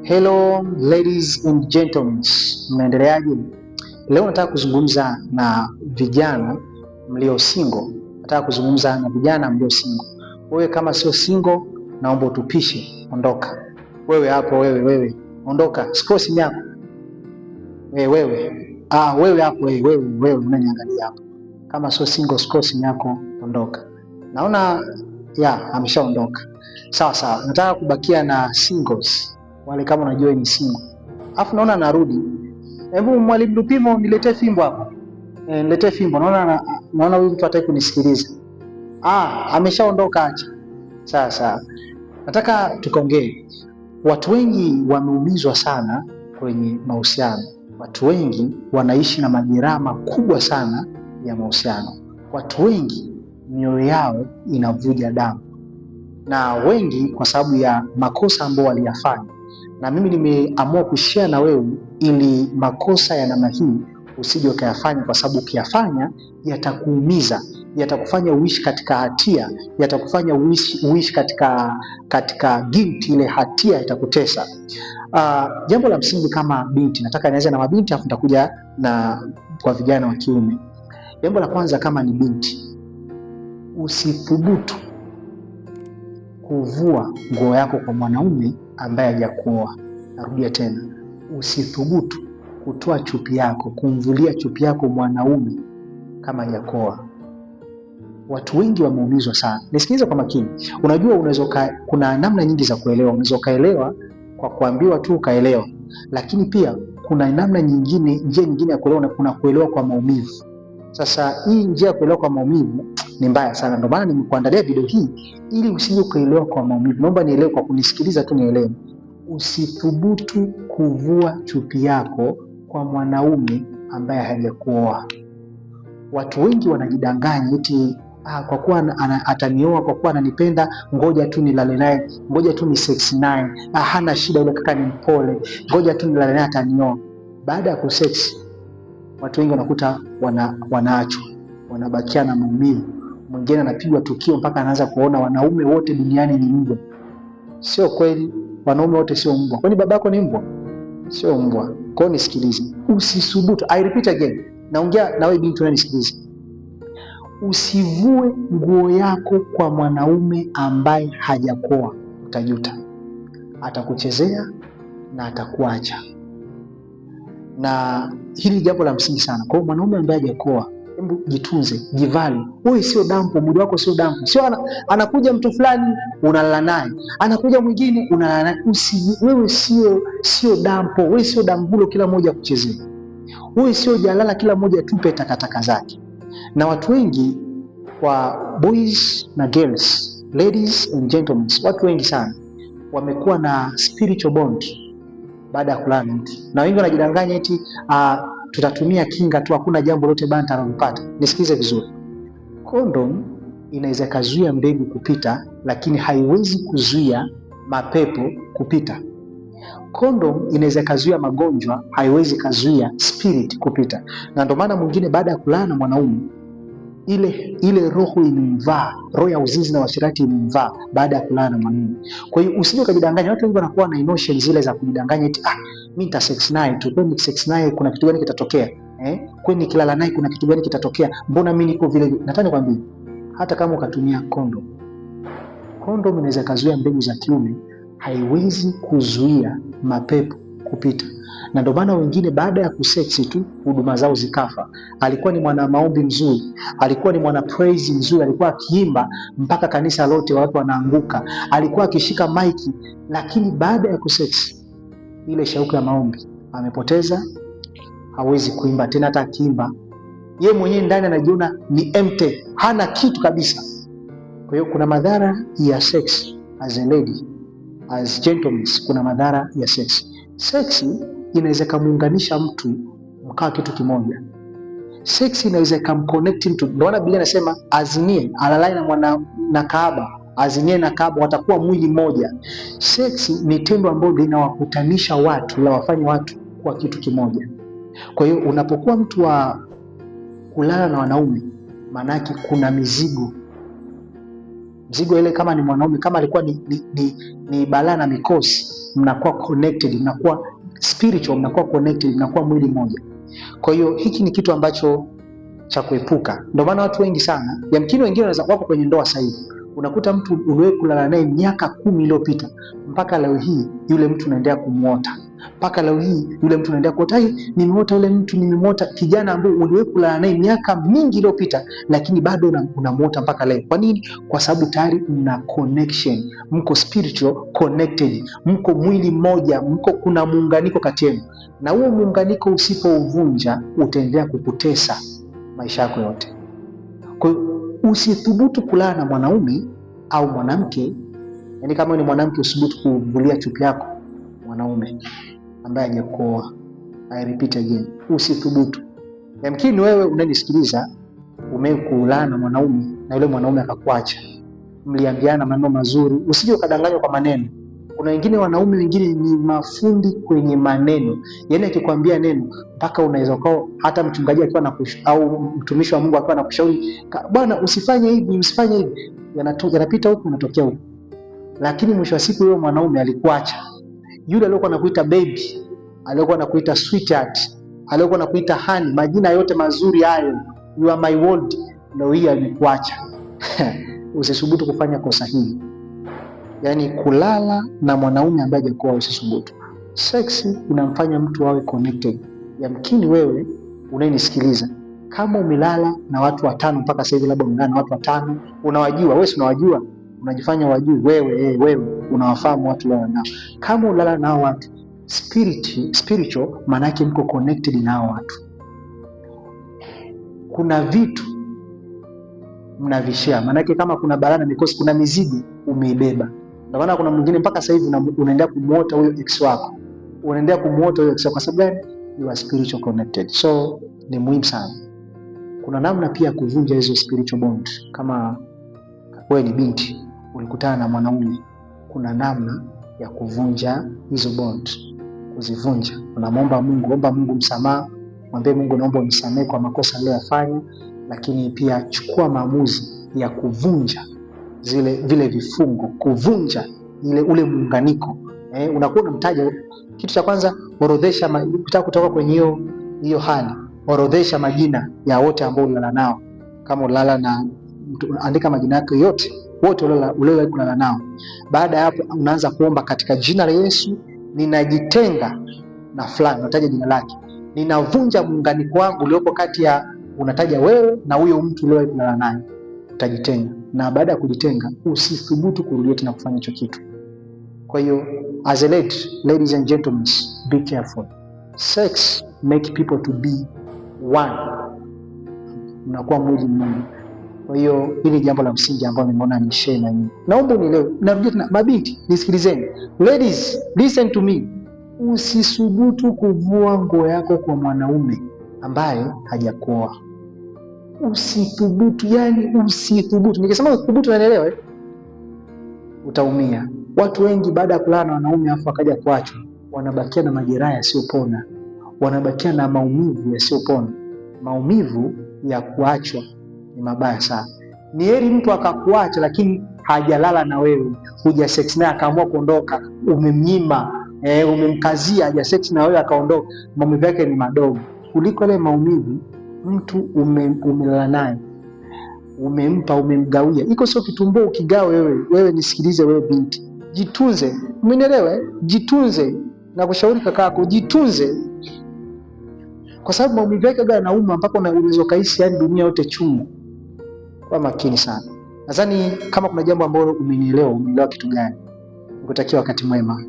Hello ladies and gentlemen, mnaendeleaje? Leo nataka kuzungumza na vijana mlio single. Wewe kama sio single, naomba utupishe, ondoka. Wewe hapo, wewe ondoka, scroll simu yako. Wewe hapo, wewe unaniangalia hapo. Kama sio single, scroll simu yako, ondoka. Naona ameshaondoka. Sawa, nataka kubakia na singles. Wale kama unajua ni single. Alafu naona narudi. Hebu mwalimu Lupimo niletee fimbo hapo. Niletee fimbo. Naona huyu mtu hataki kunisikiliza. Ameshaondoka acha. Sawa. Nataka tukaongee. Watu wengi wameumizwa sana kwenye mahusiano. Watu wengi wanaishi na majeraha makubwa sana ya mahusiano. Watu wengi mioyo yao inavuja damu. Na wengi kwa sababu ya makosa ambayo waliyafanya. Na mimi nimeamua kushare na wewe ili makosa ya namna hii usije ukayafanya, kwa sababu ukiyafanya yatakuumiza, yatakufanya uishi katika hatia, yatakufanya uishi katika guilt. Ile hatia itakutesa. Jambo la msingi kama binti, nataka nianze na mabinti afu nitakuja na kwa vijana wa kiume. Jambo la kwanza, kama ni binti, usithubutu kuvua nguo yako kwa mwanaume ambaye hajakuoa. Narudia tena, usithubutu kutoa chupi yako, kumvulia chupi yako mwanaume kama hajakuoa. Watu wengi wameumizwa sana. Nisikilize kwa makini. Unajua kuna namna nyingi za kuelewa. Unaweza kaelewa kwa kuambiwa tu ukaelewa, lakini pia kuna namna nyingine, njia nyingine ya kuelewa, na kuna kuelewa kwa maumivu. Sasa hii njia ya kuelewa kwa maumivu ni mbaya sana. Ndio maana nimekuandalia video hii ili usije ukaelewa kwa maumivu. Naomba nielewe kwa kunisikiliza tu, nielewe. Usithubutu kuvua chupi yako kwa mwanaume ambaye hajakuoa. Watu wengi wanajidanganya eti kwa kuwa atanioa, kwa kuwa ananipenda, ngoja tu nilale naye, ngoja tu ni sex naye, hana shida, yule kaka ni mpole, ngoja tu nilale naye atanioa. Baada ya kusex, watu wengi wanakuta wanaachwa, wanabakia na maumivu. Mwingine anapigwa tukio mpaka anaanza kuona wanaume wote duniani ni mbwa. Sio kweli, wanaume wote sio mbwa. Kwani babako ni mbwa? Sio mbwa. Kwa hiyo nisikilize, usisubutu. I repeat again. Naongea na wewe binti unanisikiliza. Usivue nguo yako kwa mwanaume ambaye hajakuoa. Utajuta. Atakuchezea na atakuacha. Na hili jambo la msingi sana. Kwa hiyo mwanaume ambaye hajakuoa, hebu jitunze, jivali. Wewe sio dampo, mwili wako sio dampo. Sio anakuja mtu fulani unalala naye, anakuja mwingine unalala naye. Wewe sio dampo, wewe sio dambulo kila mmoja kuchezea. Wewe sio jalala kila mmoja tupe takataka zake. Na watu wengi, kwa boys na girls, ladies and gentlemen, watu wengi sana wamekuwa na spiritual bond baada ya kulala na mtu. Na wengi wanajidanganya eti tutatumia kinga tu, hakuna jambo lote baya nitalopata. Nisikize vizuri. Condom inaweza kuzuia mbegu kupita, lakini haiwezi kuzuia mapepo kupita. Condom inaweza kuzuia magonjwa, haiwezi kuzuia spirit kupita. Na ndio maana mwingine baada ya kulala na mwanaume, ile roho imemvaa, roho ya uzinzi na uasherati imemvaa baada ya kulala na mwanaume. Kwa hiyo usije ukajidanganya. Watu wengi wanakuwa na emotions zile za kujidanganya eti mimi nita sex naye tu, kwani sex naye kuna kitu gani kitatokea? Kwani nikilala naye kuna kitu gani kitatokea? Mbona mimi niko vile? Nataka nikwambie, hata kama ukatumia condom inaweza kuzuia mbegu za kiume, haiwezi kuzuia mapepo kupita. Na ndio maana wengine baada ya kuseksi tu huduma zao zikafa. Alikuwa ni mwana maombi mzuri, alikuwa ni mwana praise mzuri, alikuwa akiimba mpaka kanisa lote watu wanaanguka, alikuwa akishika maiki, lakini baada ya kuseksi ile shauku ya maombi amepoteza, hawezi kuimba tena. Hata akiimba yeye mwenyewe ndani anajiona ni empty, hana kitu kabisa. Kwa hiyo kuna madhara ya sex. As a lady, as gentlemen, kuna madhara ya sex. Sex inaweza kumuunganisha mtu mkawa kitu kimoja. Sex inaweza kumconnect mtu. Ndio maana Biblia inasema azinie, alalai na kahaba, azinie na kahaba watakuwa mwili mmoja. Sex ni tendo ambalo linawakutanisha watu, linawafanya watu kuwa kitu kimoja. Kwa hiyo unapokuwa mtu wa kulala na wanaume, maana yake kuna mizigo ile, kama ni mwanaume, kama alikuwa ni balaa na mikosi, mnakuwa connected, mnakuwa spiritual, mnakuwa connected, mnakuwa mwili mmoja. Kwa hiyo hiki ni kitu ambacho cha kuepuka. Ndio maana watu wengi sana, yamkini wengine wanaweza wako kwenye ndoa sasa hivi, unakuta mtu uliwahi kulala naye miaka 10 iliyopita, mpaka leo hii yule mtu unaendelea kumuota, mpaka leo hii yule mtu unaendelea kuota, nimeota yule mtu, nimemuota kijana ambaye uliwahi kulala naye miaka mingi iliyopita, lakini bado unamuota mpaka leo. Kwa nini? Kwa sababu tayari mna connection, mko spiritual connected, mko mwili mmoja, kuna muunganiko kati yenu, na huo muunganiko usipouvunja utaendelea kukutesa maisha yako yote. Kwa hiyo usithubutu kulala na mwanaume au mwanamke, yani kama ni mwanamke usithubutu kuvulia chupi yako mwanaume ambaye hajakuoa. I repeat again, usithubutu. Yamkini wewe unanisikiliza umekulala na mwanaume na yule mwanaume akakuacha, mliambiana maneno mazuri, usije ukadanganywa kwa maneno. Kuna wengine wanaume wengine ni mafundi kwenye maneno, yani akikwambia neno mpaka unaweza kwa hata mchungaji akiwa au mtumishi wa Mungu akiwa anakushauri, bwana usifanye hivi, usifanye hivi, yanapita huko yanatokea huko. Lakini mwisho wa siku yule mwanaume alikuacha. Yule aliyokuwa anakuita baby, aliyokuwa anakuita sweetheart, aliyokuwa anakuita honey, majina yote mazuri hayo, you are my world, ndio hii alikuacha. Usisubutu kufanya kosa hili. Yani kulala na mwanaume ambaye hajakuoa, usisubutu. Sex inamfanya mtu awe connected. Yamkini wewe unayenisikiliza, kama umelala na watu 5 mpaka sasa hivi, labda umelala na watu 5 unawajua, wewe unawajua, unajifanya wajui, wewe unawafahamu watu wao nao. Kama ulala nao watu spiritual, maana yake mko connected na hao watu. Kuna vitu mnavishare, maana yake kama kuna balaa na mikosi, kuna mizigo umeibeba. Ndio maana kuna mwingine mpaka sasa hivi unaendelea kumuota huyo ex wako, unaendelea kumuota huyo ex wako. Kwa sababu gani? You are spiritual connected. So ni muhimu sana. Kuna namna pia kuvunja hizo spiritual bond. Kama wewe ni binti ulikutana na mwanaume, kuna namna ya kuvunja hizo bond, kuzivunja. Unamwomba Mungu, omba Mungu msamaha, mwambie Mungu naomba unisamehe kwa makosa niliyofanya, lakini pia chukua maamuzi ya kuvunja vile vifungo, kuvunja ule muunganiko. Unakuwa unamtaja kitu cha kwanza, orodhesha kutoka kwenye hiyo hali, orodhesha majina ya wote ambao ulala nao. Kama ulala na mtu, andika majina yake yote, wote uliowahi kulala nao. Baada ya hapo unaanza kuomba, katika jina la Yesu ninajitenga na fulani, unataja jina lake. Ninavunja muunganiko wangu uliopo kati ya, unataja wewe na huyo mtu uliowahi kulala naye, utajitenga. Na baada ya kujitenga, usithubutu kurudia tena kufanya hicho kitu. Kwa hiyo as a ladies and gentlemen, be careful. Sex make people to be one, mnakuwa mwili mmoja. Kwa hiyo hili jambo la msingi ambalo nimeona ni share na nyinyi. Naomba unielewe. Narudia tena, mabinti nisikilizeni. Ladies, listen to me. Usisubutu kuvua nguo yako kwa mwanaume ambaye hajakuoa. Usithubutu, yani usithubutu. Nikisema usithubutu unaelewa utaumia. Watu wengi baada ya kulala na wanaume afu akaja kuachwa, wanabakia na majeraha yasiyopona, wanabakia na maumivu yasiyopona. Maumivu ya kuachwa ni mabaya sana. Ni heri mtu akakuacha lakini hajalala na wewe, huja sex naye akaamua kuondoka, umemnyima, umemkazia, haja sex na wewe akaondoka, maumivu yake ni madogo kuliko ile maumivu mtu umelala naye, umempa, umemgawia. Iko sio kitumbua ukigawa wewe. Nisikilize wewe binti, jitunze. Umenielewa? Jitunze, na kushauri kakako jitunze, kwa sababu maumivu yake yanauma mpaka unaweza kaisi yani dunia yote chungu. Kwa makini sana. Nadhani kama kuna jambo ambalo umenielewa kitu gani, nikutakia wakati mwema.